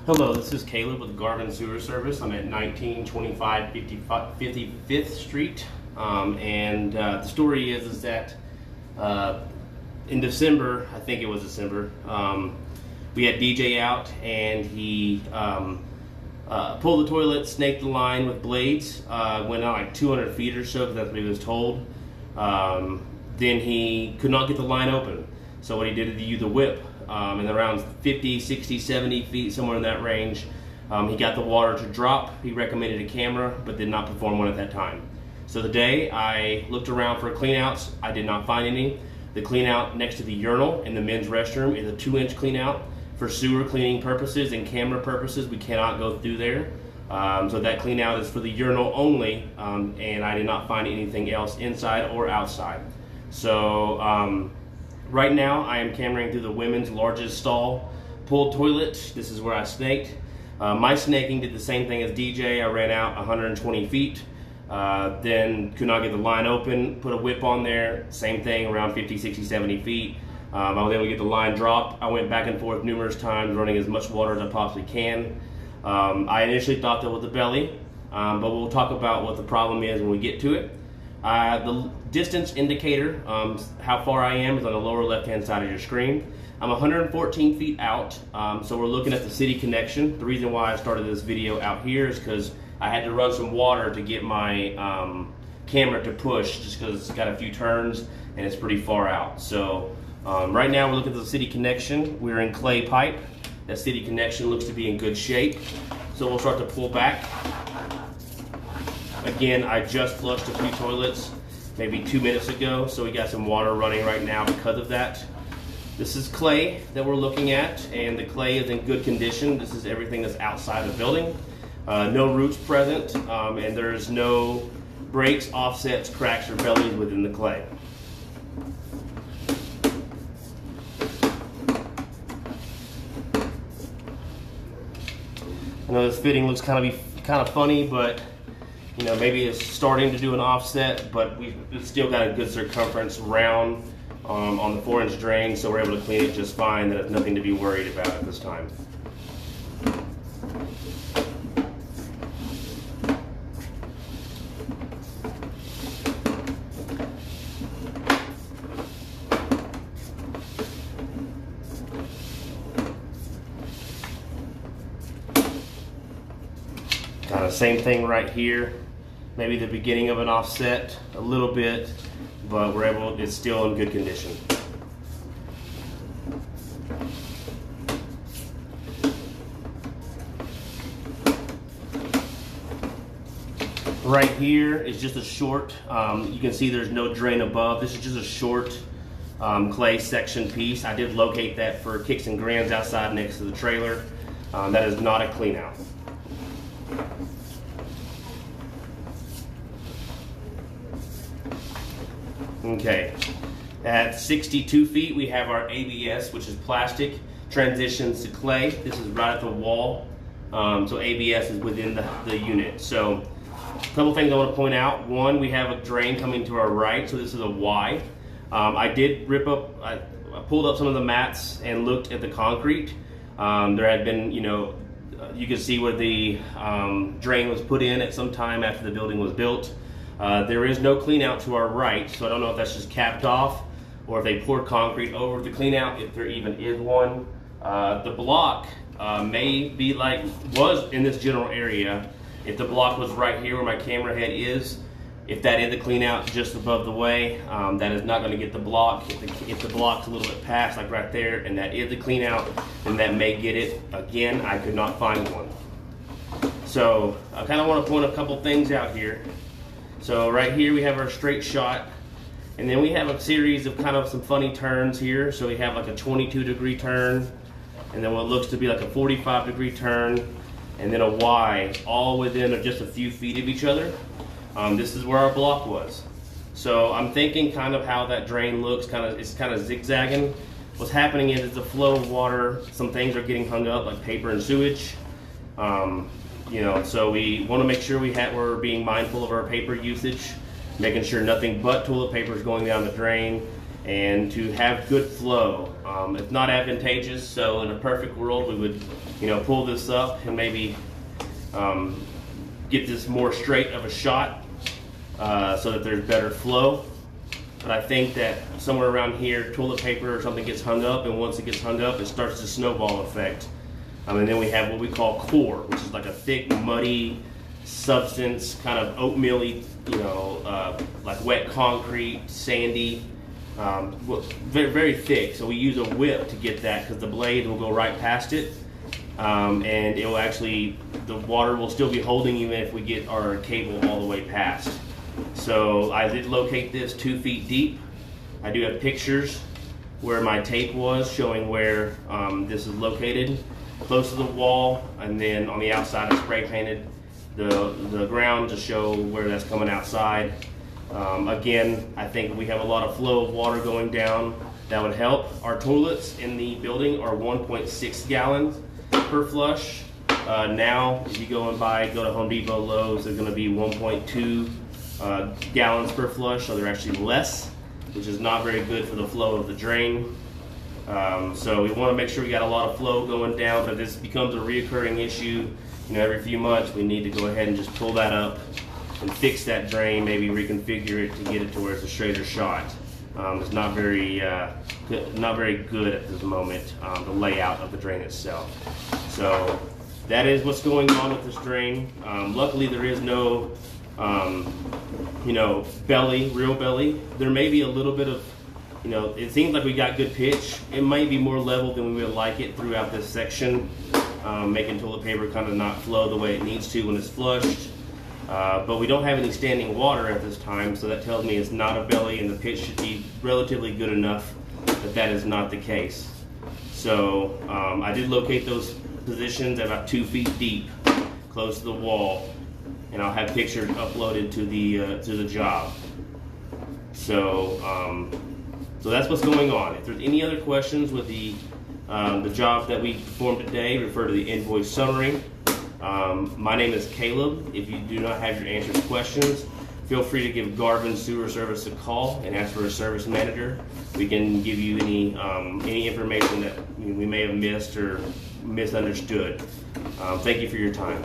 Hello, this is Caleb with Garvin Sewer Service. I'm at 1925 55th Street. The story is that in December, I think it was December, we had DJ out and he pulled the toilet, snaked the line with blades, went out like 200 feet or so because that's what he was told. Then he could not get the line open. So what he did is he used a whip. And around 50, 60, 70 feet, somewhere in that range, he got the water to drop. He recommended a camera, but did not perform one at that time. So today I looked around for cleanouts. I did not find any. The cleanout next to the urinal in the men's restroom is a 2-inch cleanout. For sewer cleaning purposes and camera purposes, we cannot go through there. So that cleanout is for the urinal only, and I did not find anything else inside or outside. So right now I am cameraing through the women's largest stall pulled toilet. This is where I snaked. My snaking did the same thing as DJ. I ran out 120 feet, then could not get the line open, put a whip on there, same thing around 50, 60, 70 feet. I was able to get the line dropped. I went back and forth numerous times running as much water as I possibly can. I initially thought that was the belly, but we'll talk about what the problem is when we get to it. The distance indicator, how far I am, is on the lower left-hand side of your screen. I'm 114 feet out, so we're looking at the city connection. The reason why I started this video out here is because I had to run some water to get my camera to push, just because it's got a few turns and it's pretty far out. So right now we're looking at the city connection. We're in clay pipe. That city connection looks to be in good shape. So we'll start to pull back. Again, I just flushed a few toilets maybe 2 minutes ago, so we got some water running right now because of that. This is clay that we're looking at, and the clay is in good condition. This is everything that's outside the building. No roots present, and there's no breaks, offsets, cracks, or bellies within the clay. I know this fitting looks kind of funny, but you know, maybe it's starting to do an offset, but we've still got a good circumference round on the 4-inch drain, so we're able to clean it just fine. There's nothing to be worried about at this time. Kind of same thing right here. Maybe the beginning of an offset a little bit, but it's still in good condition. Right here is just a short, you can see there's no drain above. This is just a short clay section piece. I did locate that for kicks and grins outside next to the trailer. That is not a clean out. Okay, at 62 feet we have our ABS, which is plastic, transitions to clay. This is right at the wall, so ABS is within the unit. So a couple things I want to point out. One, we have a drain coming to our right, so this is a Y. I did I pulled up some of the mats and looked at the concrete. There had been, you know, you can see where the drain was put in at some time after the building was built. There is no clean out to our right, so I don't know if that's just capped off or if they poured concrete over the clean out, if there even is one. The block may be was in this general area. If the block was right here where my camera head is, if that is the clean out just above the way, that is not going to get the block. If the block's a little bit past, like right there, and that is the clean out, then that may get it. Again, I could not find one. So I kind of want to point a couple things out here. So right here we have our straight shot, and then we have a series of kind of some funny turns here. So we have like a 22-degree turn, and then what looks to be like a 45-degree turn, and then a Y, all within just a few feet of each other. This is where our block was. So I'm thinking kind of how that drain looks, it's kind of zigzagging. What's happening is the flow of water, some things are getting hung up like paper and sewage. You know, so we want to make sure we're being mindful of our paper usage, making sure nothing but toilet paper is going down the drain, and to have good flow. It's not advantageous, so in a perfect world we would pull this up and maybe get this more straight of a shot so that there's better flow. But I think that somewhere around here toilet paper or something gets hung up, and once it gets hung up it starts to snowball effect. And then we have what we call core, which is like a thick muddy substance, kind of oatmeal-y, like wet concrete, sandy, very, very thick. So we use a whip to get that because the blade will go right past it, and it will actually, the water will still be holding even if we get our cable all the way past. So I did locate this 2 feet deep. I do have pictures where my tape was showing where this is located, close to the wall, and then on the outside I spray painted the ground to show where that's coming outside. Again, I think we have a lot of flow of water going down. That would help. Our toilets in the building are 1.6 gallons per flush. Now, if you go to Home Depot, Lowe's, they're going to be 1.2 gallons per flush, so they're actually less, which is not very good for the flow of the drain. So we want to make sure we got a lot of flow going down, but this becomes a reoccurring issue. Every few months we need to go ahead and just pull that up and fix that drain, maybe reconfigure it to get it to where it's a straighter shot. It's not very good at this moment, the layout of the drain itself. So that is what's going on with this drain. Luckily there is no real belly. There may be a little bit of, it seems like we got good pitch. It might be more level than we would like it throughout this section, making toilet paper kind of not flow the way it needs to when it's flushed. But we don't have any standing water at this time, so that tells me it's not a belly and the pitch should be relatively good enough that that is not the case. So I did locate those positions at about 2 feet deep, close to the wall, and I'll have pictures uploaded to the job. So so that's what's going on. If there's any other questions with the job that we performed today, refer to the invoice summary. My name is Caleb. If you do not have your answers to questions, feel free to give Garvin Sewer Service a call and ask for a service manager. We can give you any information that we may have missed or misunderstood. Thank you for your time.